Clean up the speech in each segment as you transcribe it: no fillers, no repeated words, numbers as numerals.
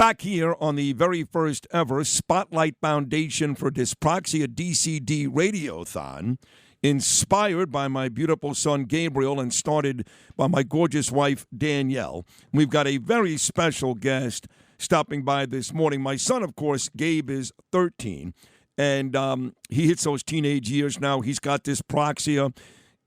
back here on the very first ever Spotlight Foundation for Dyspraxia DCD Radiothon, inspired by my beautiful son Gabriel and started by my gorgeous wife Danielle. We've got a very special guest stopping by this morning. My son, of course, Gabe, is 13, and he hits those teenage years now. He's got dyspraxia,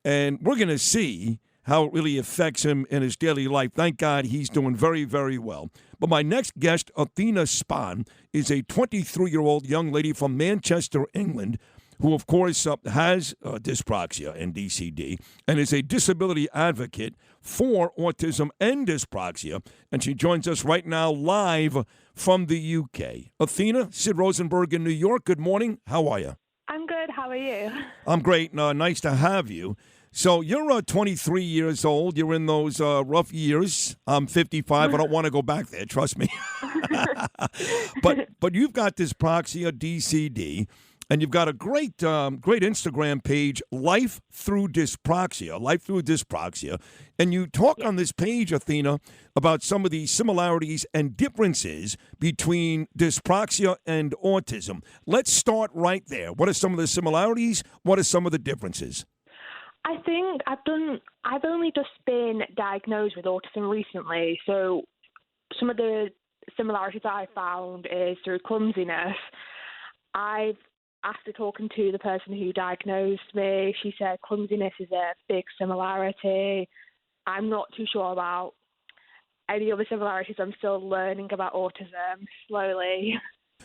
and we're going to see how it really affects him in his daily life. Thank God he's doing very, very well. But my next guest, Athina Spahn, is a 23-year-old young lady from Manchester, England, who, of course, has dyspraxia and DCD and is a disability advocate for autism and dyspraxia. And she joins us right now live from the UK. Athina, Sid Rosenberg in New York, good morning. How are you? I'm good. How are you? I'm great. Nice to have you. So you're 23 years old. You're in those rough years. I'm 55. I don't want to go back there. Trust me. but you've got dyspraxia, DCD, and you've got a great Instagram page, Life Through Dyspraxia. And you talk on this page, Athina, about some of the similarities and differences between dyspraxia and autism. Let's start right there. What are some of the similarities? What are some of the differences? I think I've only just been diagnosed with autism recently, so some of the similarities I found is through clumsiness. After talking to the person who diagnosed me, she said clumsiness is a big similarity. I'm not too sure about any other similarities. I'm still learning about autism slowly.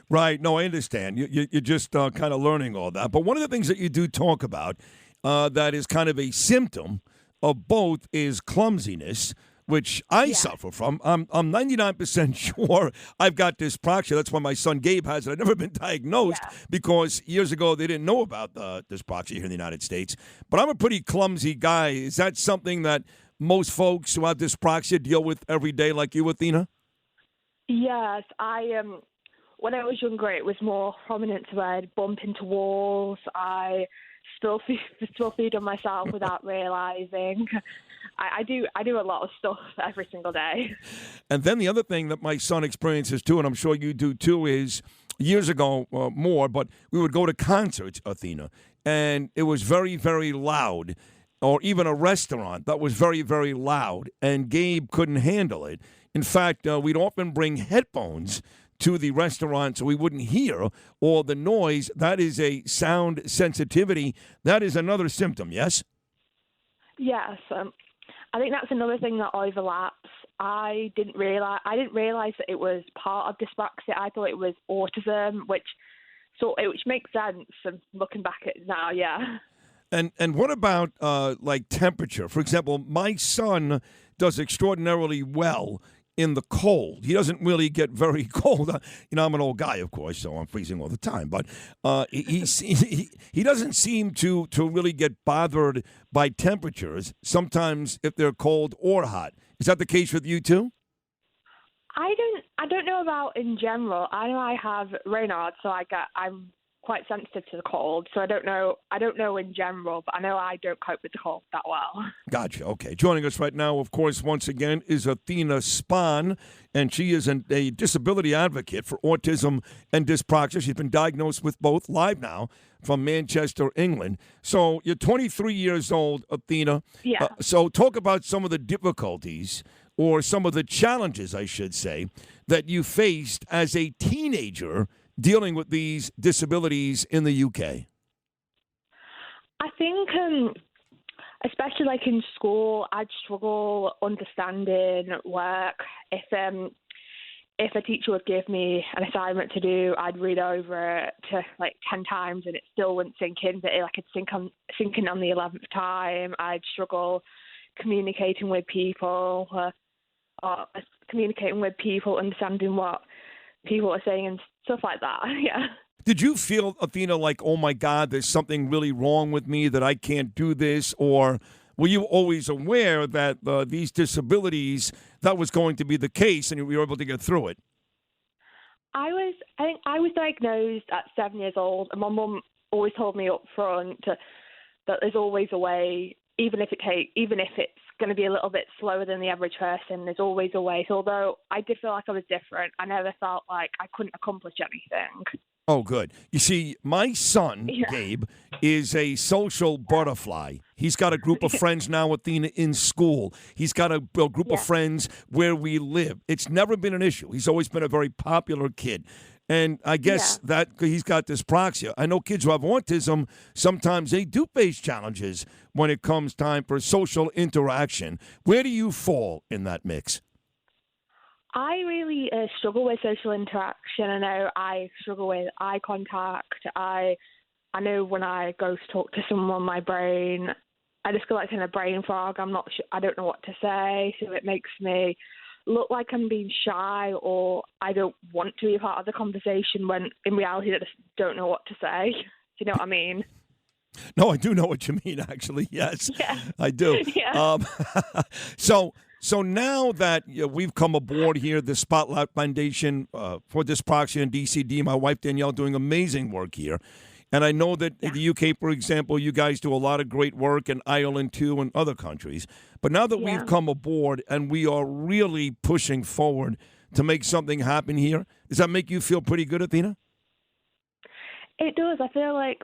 Right. No, I understand. You're just kind of learning all that. But one of the things that you do talk about that is kind of a symptom of both is clumsiness, which I suffer from. I'm 99% sure I've got dyspraxia. That's why my son Gabe has it. I've never been diagnosed because years ago they didn't know about dyspraxia here in the United States. But I'm a pretty clumsy guy. Is that something that most folks who have dyspraxia deal with every day like you, Athina? Yes, when I was younger, it was more prominent where I'd bump into walls. I spill food on myself without realizing. I do a lot of stuff every single day. And then the other thing that my son experiences too, and I'm sure you do too, is years ago more, but we would go to concerts, Athina, and it was very, very loud, or even a restaurant that was very, very loud, and Gabe couldn't handle it. In fact, we'd often bring headphones to the restaurant so we wouldn't hear all the noise. That is a sound sensitivity. That is another symptom, yes? Yes. I think that's another thing that overlaps. I didn't realize that it was part of dyspraxia. I thought it was autism, which makes sense. Looking back at it now, yeah. And what about like temperature? For example, my son does extraordinarily well in the cold. He doesn't really get very cold. I'm an old guy, of course, so I'm freezing all the time. But he doesn't seem to really get bothered by temperatures, sometimes if they're cold or hot. Is that the case with you too? I don't know about in general. I know I have Raynaud's, so I'm quite sensitive to the cold, so I don't know in general, but I know I don't cope with the cold that well. Gotcha. Okay. Joining us right now, of course, once again, is Athina Spahn, and she is a disability advocate for autism and dyspraxia. She's been diagnosed with both, live now from Manchester, England. So you're 23 years old, Athina. Yeah. So talk about some of the difficulties or some of the challenges, I should say, that you faced as a teenager dealing with these disabilities in the UK? I think, especially like in school, I'd struggle understanding work. If a teacher would give me an assignment to do, I'd read over it to like 10 times and it still wouldn't sink in. But like it'd sink in on the 11th time. I'd struggle communicating with people, understanding what people are saying and stuff like that. Yeah. Did you feel, Athina, like, oh my God, there's something really wrong with me that I can't do this? Or were you always aware that these disabilities, that was going to be the case and you were able to get through it? I think I was diagnosed at 7 years old, and my mum always told me up front that there's always a way, even if it's going to be a little bit slower than the average person. There's always a way. So although I did feel like I was different, I never felt like I couldn't accomplish anything. Oh, good. You see, my son, Yeah. Gabe, is a social butterfly. He's got a group of friends now, Athena, in school. He's got a group of friends where we live. It's never been an issue. He's always been a very popular kid. And I guess that he's got dyspraxia. I know kids who have autism, sometimes they do face challenges when it comes time for social interaction. Where do you fall in that mix? I really struggle with social interaction. I know I struggle with eye contact. I know when I go to talk to someone, my brain, I just feel like in a brain fog. I'm not sure. I don't know what to say, so it makes me look like I'm being shy or I don't want to be a part of the conversation when in reality I just don't know what to say. Do you know what I mean? No, I do know what you mean, actually. Yes, I do. Yeah. So now that we've come aboard here, the Spotlight Foundation for Dyspraxia and DCD, my wife Danielle doing amazing work here. And I know that in the UK, for example, you guys do a lot of great work, in Ireland too, and other countries. But now that we've come aboard and we are really pushing forward to make something happen here, does that make you feel pretty good, Athina? It does. I feel like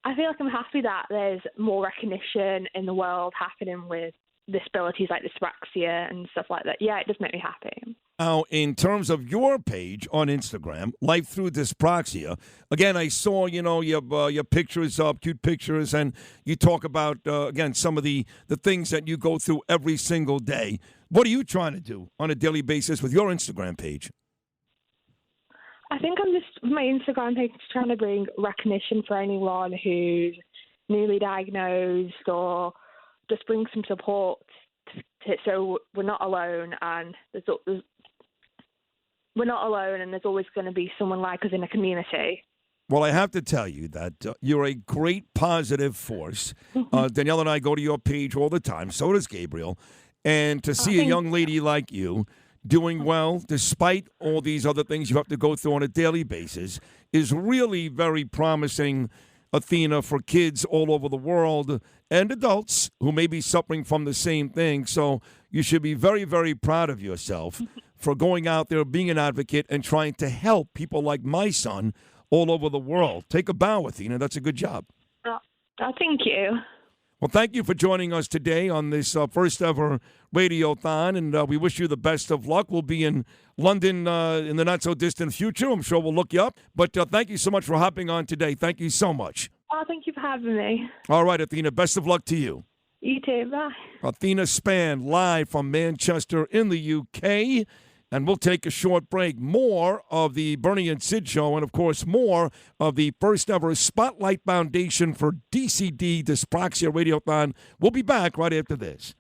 I'm happy that there's more recognition in the world happening with disabilities like dyspraxia and stuff like that. Yeah, it does make me happy. Now, in terms of your page on Instagram, Life Through Dyspraxia, again, I saw, your pictures up, cute pictures, and you talk about, again, some of the things that you go through every single day. What are you trying to do on a daily basis with your Instagram page? I think my Instagram page is trying to bring recognition for anyone who's newly diagnosed or just bring some support so we're not alone and we're not alone and there's always going to be someone like us in a community. Well, I have to tell you that you're a great positive force. Danielle and I go to your page all the time. So does Gabriel. And to see a young lady like you doing well, despite all these other things you have to go through on a daily basis, is really very promising, Athina, for kids all over the world and adults who may be suffering from the same thing. So you should be very, very proud of yourself for going out there, being an advocate, and trying to help people like my son all over the world. Take a bow, Athina. That's a good job. Thank you. Well, thank you for joining us today on this first ever Radiothon, and we wish you the best of luck. We'll be in London in the not-so-distant future. I'm sure we'll look you up. But thank you so much for hopping on today. Thank you so much. Oh, thank you for having me. All right, Athina, best of luck to you. You too. Bye. Athina Span, live from Manchester in the UK. And we'll take a short break. More of the Bernie and Sid Show, and, of course, more of the first-ever Spotlight Foundation for DCD Dyspraxia Radiothon. We'll be back right after this.